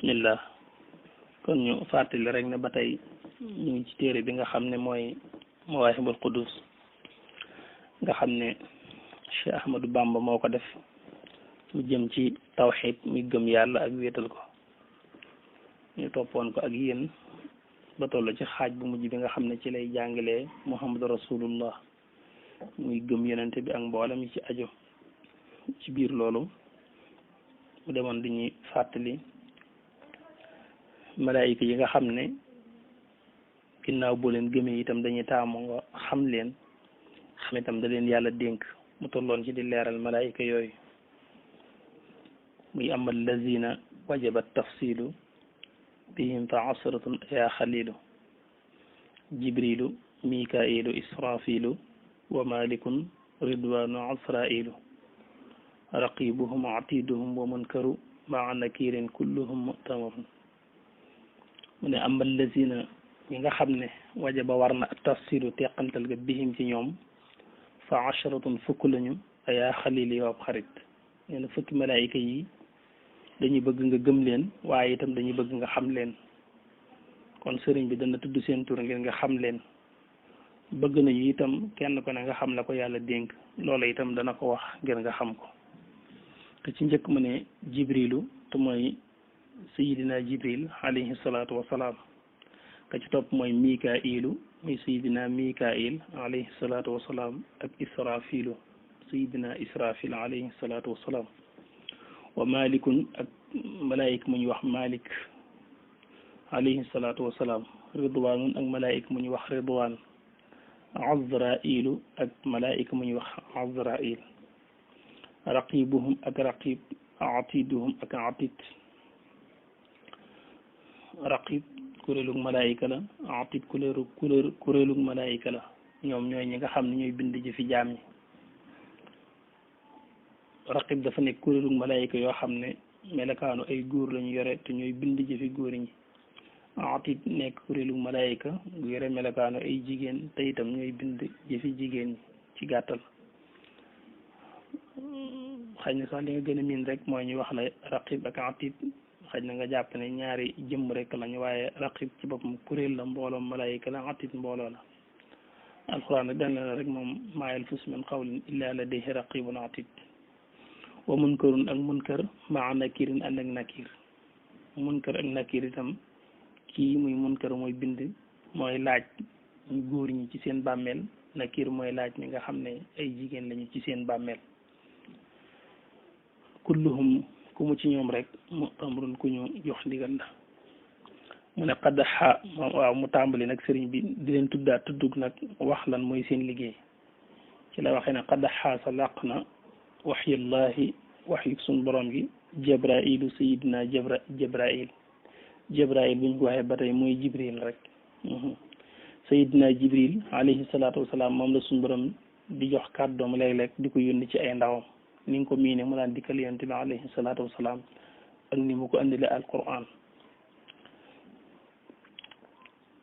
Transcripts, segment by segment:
bismillah kon ñu fàttali rek ne ba tey ñu ngi ci téere bi nga xam ne mooy Mawaahibul Quddus nga xam ne Cheikh Ahmadou Bamba moo ko def mu jëm ci tawxiid muy gëm yàlla ak wéetal ko ñu toppoon ko ak yéen ba toll ci xaaj bu mujj bi nga xam ne ci lay jàngalee Muhammadu Rasulullah muy gëm yonente bi ak mboolem yi ci aju ci biir loolu mu demoon dañuy fàttali malaayika yi nga xam ne ginnaaw boo leen gëmee itam dañuy taamu nga xam leen xam itam da leen yàlla dénk mu tolloon ci di leeral malaayika yooyu muy amal lazina wajabat tafsilu bihim fa asratun ya xalilu jibrilu mikailu israfilu wa malikun ridwanu asrailu raqibuhum atiduhum wa munkaru maa nakirin kulluhum mutamarun mu ne amal lazina ñi nga xam ne wajaba war na tafsilu teqantal ga bihim ci ñoom fa asharatun fukk lañu ayaa xalil yow xarit nee na fukki malaayika yi dañuy bëgg nga gëm leen waaye itam dañuy bëgg nga xam leen kon sëriñ bi dana tudd seen tur ngir nga xam leen bëgg na yi itam kenn ko ne nga xam la ko yàlla dénk loola itam dana ko wax ngir nga xam ko te ci njëkk mu ne jibrilu te mooy sayidina jibril alayhi salaatu wasalaam ka ci topp mooy mikailu muy sayidina mikail alayhi salaatu wasalaam ak israfilu sayidina israfil alayhi salaatu wasalaam wa malikun ak malaayik mu ñuy wax malik alayhi salaatu wasalaam ridwanun ak malaayik mu ñuy wax ridwan azrailu ak malaayik mu ñuy wax azrail raqibuhum ak raqib atiduhum ak atid raqib kuréelug malaayika la atid kuréelug malaayika la ñoom ñooy ñi nga xam ne ñooy bind jëfi jaam ñi raqib dafa nekk kuréelug malaayika yoo xam ne melakaanu ay góor lañu yore te ñooy bind jëfi góor ñi atid nekk kuréelug malaayika gu yore melakaanu ay jigéen te itam ñooy bind jëfi jigéen ñi ci gàttal xëy na sax li nga gën a miin rek mooy ñu wax la raqib ak atid xëy na nga jàpp ne ñaari jëmm rek lañu waaye raqib ci boppam kuréel la mbooloom malaayika la atid mbooloo la alxuraan rek dañ la rek moom maa yalfizu min qawlin illaa ladayhi raqibun atid wa munkarun ak munkar maa nakirin ànd ak nakir munkar ak nakir itam kii muy munkar mooy bind mooy laaj ñu góor ñi ci seen bàmmeel nakir mooy laaj ñi nga xam ne ay jigéen lañu ci seen bàmmeel kulluhum ku mu ci ñoom rek mu amrun ku ñu jox ndigal la mu ne xaddaxa waaw mu tàmbali nag sëriñ bi di leen tuddaat tuddug nag wax lan mooy seen liggéey ci la waxee ne xaddaxa sa làq na waxyullahi waxyu suñ borom gi jabrailu sayidina jabrail bu ñu ko waxee ba tey mooy jibril rek sayidina jibril alayhi salaatu wasalaam moom la suñ borom di jox kàddoom léeg-léeg di ko yónni ci ay ndawam ni nga ko miine mu daan dikkal yonent bi alayhi salaatu wasalaam ak ni mu ko andile alquran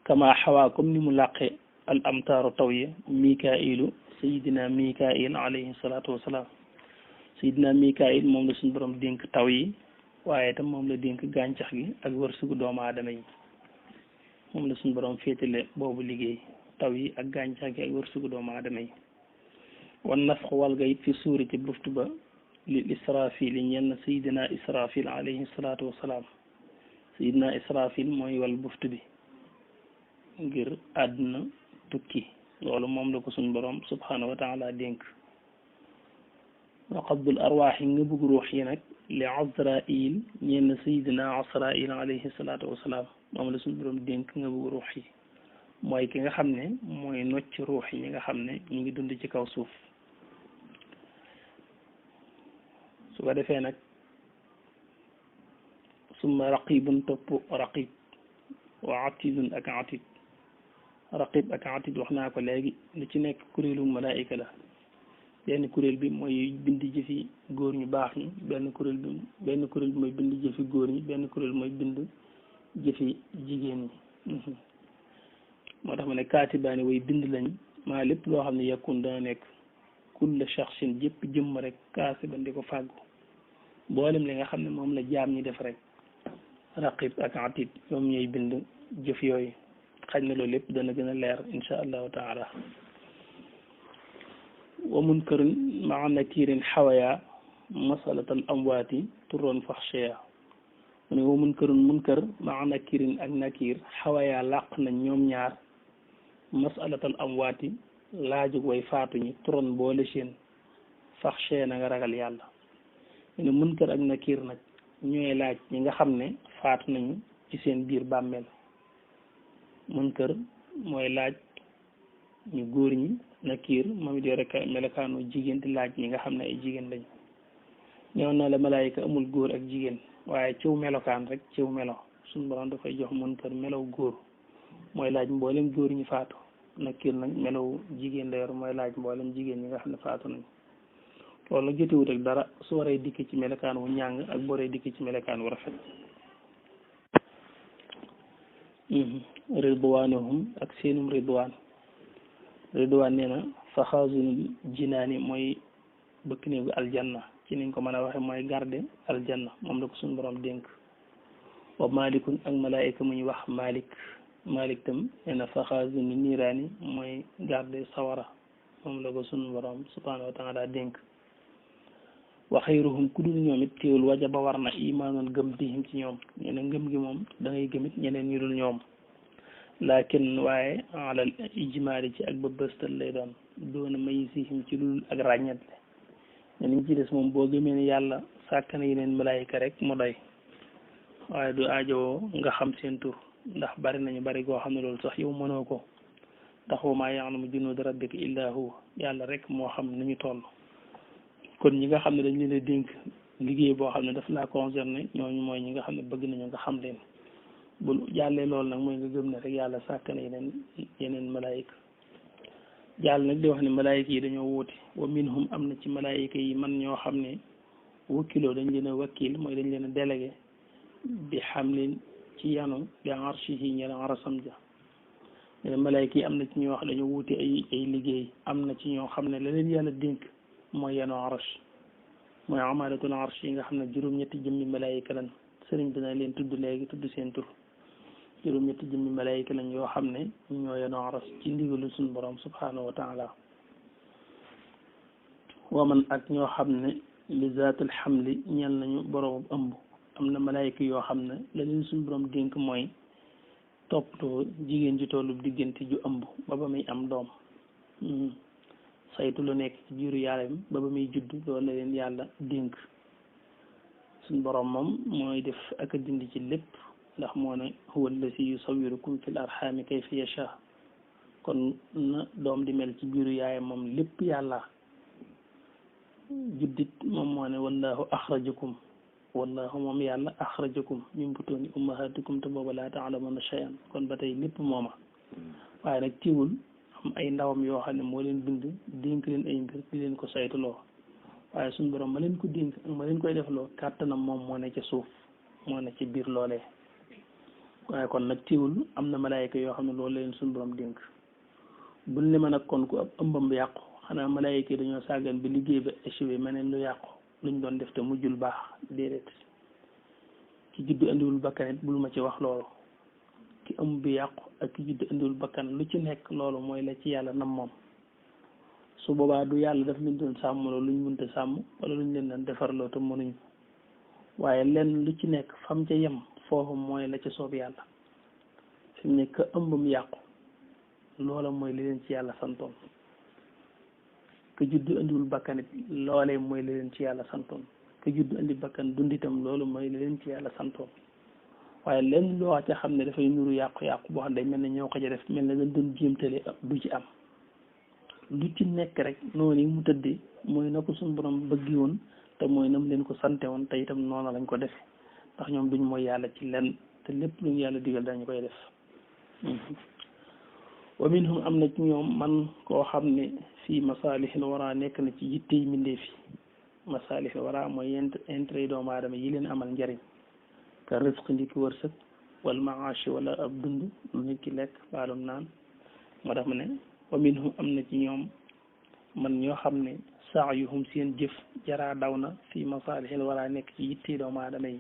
kama xawaa comme ni mu làqe al amtaaru taw yi mikailu sayidina mikail alayhi salaatu wasalaam sayidina mikail moom la suñu borom dénk taw yi waaye itam moom la dénk gàncax gi ak wërsëgu doomu aadama yi moom la suñu borom féetale boobu liggéey taw yi ak gàncax gi ak wërsëgu doomu aadama yi wan nafx wal ga it fi suuri ci buftu ba lil israfil yi ñenn sayidina israfil alayhi salaatu wasalaam sayidina israfil mooy wal buftu bi ngir àdduna tukki loolu moom la ko suñ borom subhanahu wa taala dénk wa qabdul arwaax yi nga bëgg ruux yi nag li azrail ñenn sayidina azrail alayhi salaatu wasalaam moom la suñ borom dénk nga bëgg ruux yi mooy ki nga xam ne mooy nocc ruux yi ñi nga xam ne ñu ngi dund ci kaw suuf su ko defee nag summa raqibun topp raqib wa atidun ak atid raqib ak atid wax naa ko léegi li ci nekk kuréelu malaayika la benn kuréel bi mooy bind jëfi góor ñu baax ñi benn kuréel bi mooy bind jëfi góor ñi benn kuréel mooy bind jëfi jigéen ñi moo tax ma ne kaatibaani way bind lañ maa lépp loo xam ne yakun dana nekk kulla shaxsin jëpp jëmm rek kaasi ba di ko fàggu mboolem li nga xam ne moom la jaam ñi def rek raqib ak atid ñoom ñooy bind jëf yooyu xaj na loolu lépp dana gën a leer insha allahu taala wa munkarun maa nakirin xawaya masalatal amwaati turoon faxcheya mu ne wa munkarun munkar maa nakirin ak nakir xawaya làq nañ ñoom ñaar masalatal amwaati laajug way faatuñi turoon boole seen faxcheya na nga ragal yàlla mu ne munkar ak nakir nag ñooy laaj ñi nga xam ne faatu nañu ci seen biir bàmmeel munkar mooy laaj ñu góor ñi nakir moom it yore melokaanu jigéen di laaj ñi nga xam ne ay jigéen lañu ñëw na la malaayika amul góor ak jigéen waaye ciw melokaan rek ciw melo suñu borom dafay jox munkar melow góor mooy laaj mboolem góor ñi faatu nakir nag melow jigéen la yor mooy laaj mboolem jigéen ñi nga xam ne faatu nañu loolu nag jotewut ak dara su waree dikk ci melokaan wu ñàng ak bu waree dikk ci melokaan wu rafet ridwanuhum ak seenum ridwaan nee na faxaasunul jinaani mooy bëkk néegu aljanna ci niñ ko mën a waxe mooy garde aljanna moom la ko suñu borom dénk wa malikun ak malaayika mu ñu wax malik tam nee na faxaasunu niiraani mooy garde sawara moom la ko suñu borom subhanahu wa taala dénk wa xayruhum ku dul ñoom it teewul wajaba war na imaanoon gëm bihim ci ñoom nee na ngëm gi moom da ngay gëmit ñeneen ñu dul ñoom laakin waaye alal ijmaali ci ak ba bëstal lay doona may sihim ci lul ak ràññetle ne niñ ci des moom boo gëmee ne yàlla sàkk na yeneen malaayika rek mu doy waaye du aajowoo nga xam seen tur ndax bari nañu bari goo xam ne loolu sax yow mënoo ko ndax wa maa ya'lamu junuuda rabbika illaa huwa yàlla rek moo xam ni ñu toll kon ñi nga xam ne dañ leen a dénk liggéey boo xam ne daf laa concerné ñooñu mooy ñi nga xam ne bëgg nañu nga xam leen bu jàllee loolu nag mooy nga gëm ne rek yàlla sàkk na yeneen malaayika jàll nag di wax ne malaayika yi dañoo wuute wa minhum am na ci malaayika yi man ñoo xam ne wakkiloo dañ leen a wakkil mooy dañ leen a délégué bi xamlin ci yanu bi arshihi ñel arasam ja ne malaayika yi am na ci ñoo xam ne dañoo wuute ay liggéey am na ci ñoo xam ne la leen yàlla dénk mooy yanu arsh mooy amalatul arsh yi nga xam ne juróom-ñetti jëmmi malaayika lan sëriñ bi na leen tudd léegi tudd seen tur juróom-ñetti jëmmi malaayika lañ yoo xam ne ñoo yanu arsh ci ndigalu suñu borom subhanahu wa taala waman ak ñoo xam ne li zaatul xamli ñeel nañu borom ëmb am na malaayika yoo xam ne la leen suñu borom dénk mooy toppatoo jigéen ji tollu diggante ju ëmb ba ba muy am doom saytu lu nekk ci biiru yaayam ba ba muy judd loolu la leen yàlla dénk suñ borom moom mooy def ak a dindi ci lépp ndax moo ne huwa allasi yusawirukum fil arxaami kayfa yasha kon na doom di mel ci biiru yaayam moom lépp yàlla juddit moom moo ne wallahu axrajakum wallahu moom yàlla axrajakum min butuuni ummahatikum te booba laa ta'lamuna shay'an kon ba tey lépp mooma waaye nag tiwul am ay ndawam yoo xam ne moo leen bind dénk leen ay mbir di leen ko saytuloo waaye suñu borom ma leen ko dénk ak ma leen koy defloo kàttanam moom moo ne ca suuf moo ne ci biir loolee waaye kon nag tiwul am na malaayika yoo xam ne loolu leen suñu borom dénk buñ ne ma nag kon ku ab ëmbam yàqu xanaa malaayika yi dañoo sàggan bi liggéey ba échoué meneen lu yàqu luñ doon def te mujjul baax déedéet ki juddu indiwul bakkanit bul ma ci wax loolu ki ëmb bi yàqu ak ki juddu indiwul bakkan lu ci nekk loolu mooy la ci yàlla nam moom su boobaa du yàlla daf leen doon sàmm loolu luñ mënta sàmm wala luñ leen doon defarloo te mënuñ waaye lenn lu ci nekk fam ca yem foofu mooy la ca soob yàlla fi mu ne ka ëmbam yàqu loola mooy li leen ci yàlla santoon ka juddu indiwul bakkan it loolee mooy li leen ci yàlla santoon ka juddu indi bakkan dunditam loolu mooy li leen ci yàlla santoon waaye lenn loo ca xam ne dafay nuru yàqu-yàqu boo xam ne day mel ne ñoo ko ca def mel ne dañ doon jéemtale du ci am lu ci nekk rek noonu mu tëddee mooy na ko suñu borom bëggi woon te mooy na mu leen ko sante woon te itam noonu lañ ko defe ndax ñoom duñ mooy yàlla ci lenn te lépp lu ñu yàlla digal dañu koy def wa minhum am na ci ñoom man koo xam ne fii masaalihil wara nekk na ci yittey mbindeef yi masaalihil wara mooy intérêt yi doomu aadama yi leen amal njariñ ka risque ndi ki wërsëg wal maashi wala ab dund lu nit ki lekk baalum naan moo tax ma ne wa minhum am na ci ñoom man ñoo xam ne saayuhum seen jëf jaraa daw na fii masaalihil wara nekk ci yittey doomu aadama yi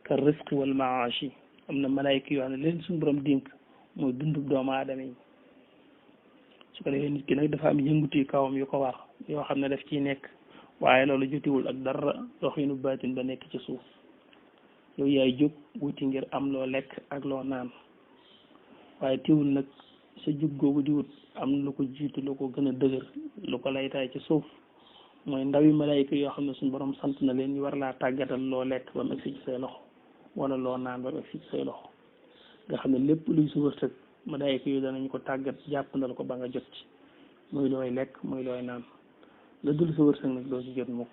ka risqi wal maashi am na malaayika yoo xam ne leen suñu borom dénk mooy dundu doomu aadama yi su ko defee nit ki nag dafa am yënguti kawam yu ko war yoo xam ne daf ciy nekk waaye loolu jotiwul ak dara doxinu baatin ba nekk ci suuf yow yaay jóg wuti ngir am loo lekk ak loo naan waaye teewul nag sa jóg googu di wut am na lu ko jiitu lu ko gën a dëgër lu ko laytaay ci suuf mooy ndawi malaayika yoo xam ne suñu borom sant na leen ñu war laa tàggatal loo lekk ba mu egsi ci say loxo wala loo naan ba mu egsi ci say loxo nga xam ne lépp luy sa wërsëg malaayika yooyu danañ ko tàggat jàppandal ko ba nga jot ci muy looy lekk muy looy naan la dul sa wërsëg nag doo ci jot mukk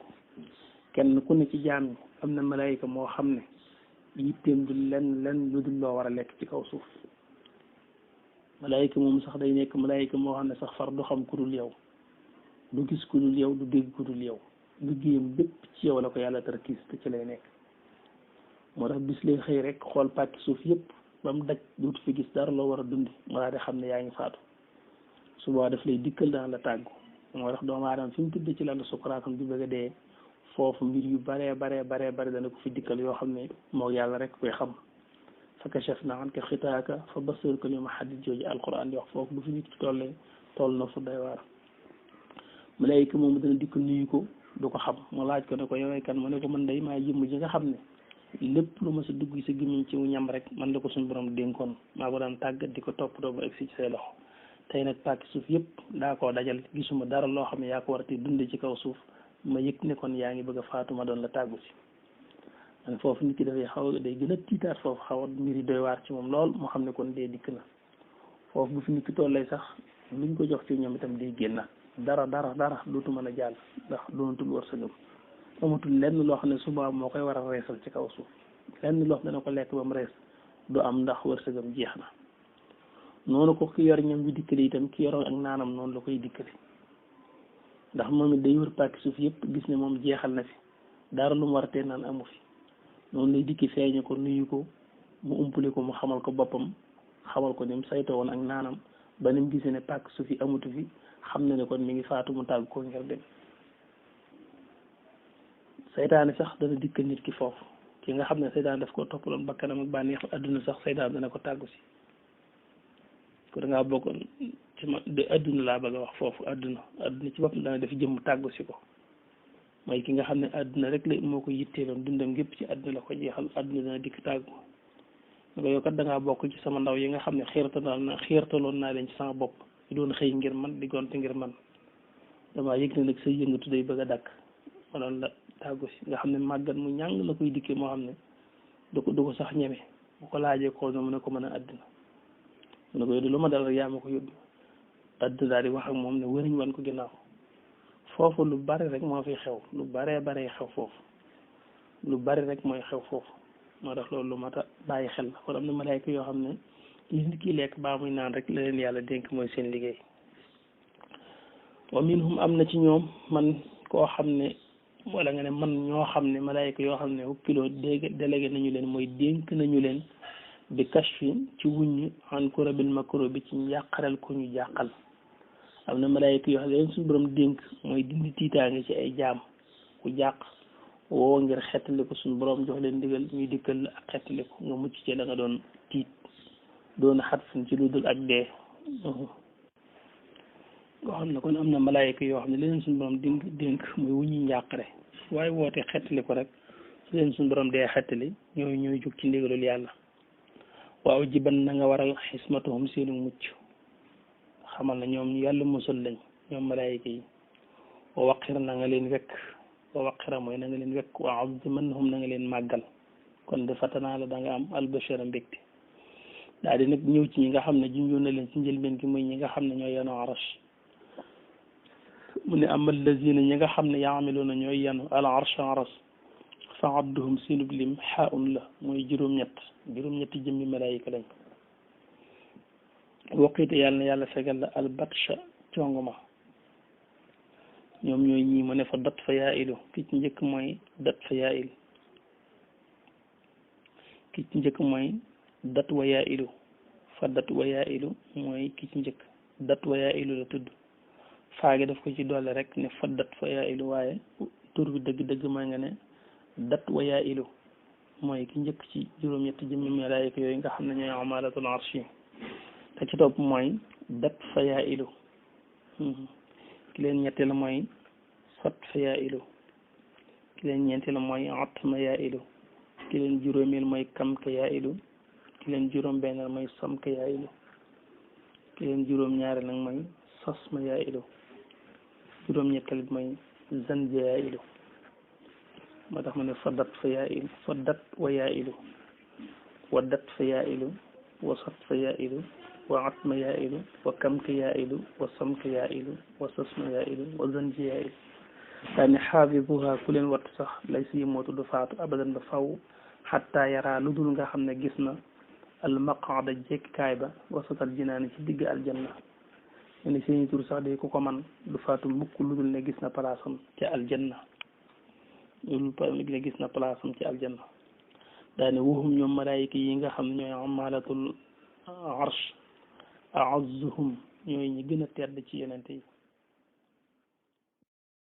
kenn ku ne ci jaam ñi am na malaayika moo xam ne yitteem du lenn lu dul loo war a lekk ci kaw suuf malaayika moom sax day nekk malaayika moo xam ne sax far du xam ku dul yow du gis ku dul yow du dégg ku dul yow liggéeyam bépp ci yow la ko yàlla tarkiis te ci lay nekk moo tax bis lay xëy rek xool pàkki suuf yëpp ba mu daj dootu fi gis dara loo war a dundi moo tax xam ne yaa ngi faatu su boobaa daf lay dikkal daan la tàggu moo tax doomu aadama fi mu tudd ci lal sukuraatam di bëgg a dee foofu mbir yu baree dana ko fi dikkal yoo xam ne moo yàlla rek koy xam fa kashafnaa anka xitaaka fa basaruka al-yawma hadiid jooju alquran di wax foofu bu fi nit ki toll na fu doy waar malaayika moom dana dikk nuyu ko du ko xam mu laaj ko ne ko yowee kan mu ne ko man day maa jëmm ji nga xam ne lépp lu ma sa dugg sa gémmiñ ci ñam rek man la ko suñu borom dénkoon maa ko daan tàggat di ko toppatoo ba egsi ci say loxo tey nag pàkki suuf yëpp daa koo dajal gisuma dara loo xam ne yaa ko war a te dund ci kaw suuf ma yëg ne kon yaa ngi bëgg a faatu ma doon la tàggu si man foofu nit ki dafay day gën a tiitaat foofu xaw a mbir yi doy waar ci moom lool moo xam ne kon dee dikk na foofu bu fi nit ki tollee sax luñ ko jox ci ñoom itam day génn dara dootu mën a jàll ndax doonatul wërsëgam amatul lenn loo xam ne suba moo koy war a reesal ci kaw suuf lenn loo xam ne dana ko lekk ba mu rees du am ndax wërsëgam jeex na noonu ko ki yor ñam bi dikkali itam ki yoroon ak naanam noonu la koy dikkali ndax moom it day wër pàkki suuf yëpp gis ne moom jeexal na fi dara lu mu war a tee naan amu fi noonu lay dikki feeñu ko nuyu ko mu umpale ko mu xamal ko boppam xamal ko ni mu saytoo woon ak naanam ba ni mu gisee ne pàkki suuf yi amatu fi xam na ne kon mi ngi faatu mu tàgg ko ngir dem saytaane sax dana dikkal nit ki foofu ki nga xam ne saytaane daf ko toppaloon bakkanam ak bànneexu adduna sax saytaane dana ko tàggu si ko da ngaa bokkoon ci ma de adduna laa bëgg a wax foofu adduna ci boppam dana def jëmm tàggu si ko mooy ki nga xam ne adduna rek la moo ko yitteeloon dundam gépp ci adduna la ko jeexal adduna dana dikk tàggu nga yow kat da ngaa bokk ci sama ndaw yi nga xam ne xiirtaloon naa leen ci sama bopp di doon xëy ngir man di gonte ngir man damaa yëg ne nag say yëngatu day bëgg a dakk ma doon la tàggu si nga xam ne màggat mu ñàng la koy dikkee moo xam ne du ko sax ñeme bu ko laajee ko mu ne ko mën a adduna mu ne ko yóbbu lu ma dal rek yaa ma ko yóbbu adduna daal di wax ak moom ne wëriñ wan ko ginnaaw foofu lu bari rek moo fi xew lu baree xew foofu lu bari rek mooy xew foofu moo tax loolu lu mat a bàyyi xel la kon am na malaayka yoo xam ne li nit ki lekk baa muy naan rek la leen yàlla dénk mooy seen liggéey wa minhum am na ci ñoom man koo xam ne wala nga ne man ñoo xam ne malaayka yoo xam ne kilo délégué nañu leen mooy dénk nañu leen bi kashfi ci wuññi an kurabil makro bi ci njàqaral ko ñu jàqal am na malaayka yoo xam ne leen suñu borom dénk mooy dindi tiitaange ci ay jaam ku jàq woo ngir xettali ko suñu borom jox leen ndigal ñuy dikkal la ak xettali ko nga mucc ci la nga doon tiit doon xat fan ci lu dul ak dee nga xam ne kon am na malaayka yoo xam ne leen suñu borom dénk mooy wuññi njàqare waaye woote xettali ko rek su leen suñu borom dee xettali ñooy jóg ci ndigalul yàlla waaw jiban na nga waral xismatuhum seenu mucc xamal na ñoom yàlla musal lañ ñoom malaayka yi wa waqir na nga leen wekk wa waqira mooy na nga leen wekk wa azimannahum na nga leen màggal kon de fatanaa la da nga am albashara mbégte daal di nag ñëw ci ñi nga xam ne junjoon na leen ci njëlbeen gi mooy ñi nga xam ne ñooy yanu arash mu ne amal lazina ñi nga xam ne yaamiluuna ñooy yanu al arsh aras fa abduhum seenub lim xaun la mooy juróom-ñetti jëmmi malaayika lañ waqite yàlla na yàlla fegal la al batsha conguma ñoom ñooy ñii mu ne fa dat fa yaa ilu ki ci njëkk mooy dat fa yaa il ki ci njëkk mooy dat wa yaa ilu fa dat wa yaa ilu mooy ki ci njëkk dat wa yaa ilu la tudd faagi daf ko ci doole rek ne fa dat fa yaa ilu waaye tur bi dëgg-dëgg mooy nga ne dat wa yaa ilu mooy ki njëkk ci juróom-ñetti jëmmi malaayika yooyu nga xam ne ñooy amalatul arshi te ci topp mooy dat fa yaa ilu ki leen ñetteel mooy sot fa yaa ilu ki leen ñeenteel mooy atma yaa ilu ki leen juróomeel mooy kamka yaa ilu ki leen juróom benneel mooy samka yaa ilu ki leen juróom ñaareel nag mooy sasma yaa ilu juróom ñetteel bi mooy zanja yaa ilu moo tax ma ne fa dat fa yaa ilu fa dat wa yaa ilu wa dat fa yaa ilu wa sot fa yaa ilu wa atma yaa ilu wa kamka yaa ilu wa samka yaa ilu wa sasma yaa ilu wa zanja yaa ilu daane xaafiduha ku leen wattu sax lay si mootu du faatu abadan ba faw xatta yaraa lu dul nga xam ne gis na al maqaada jekkikaay ba wasatal jinaani ci digg aljanna ne ni seeni tur sax de ku ko man du faatu mukk lu dul ne gis na palaasam ci aljanna ne gis na palaasam ci aljanna daane wuhum ñoom malaayika yi nga xam ñooy amalatul arsh a'azzuhum ñooy ñi gën a tedd ci yonente yi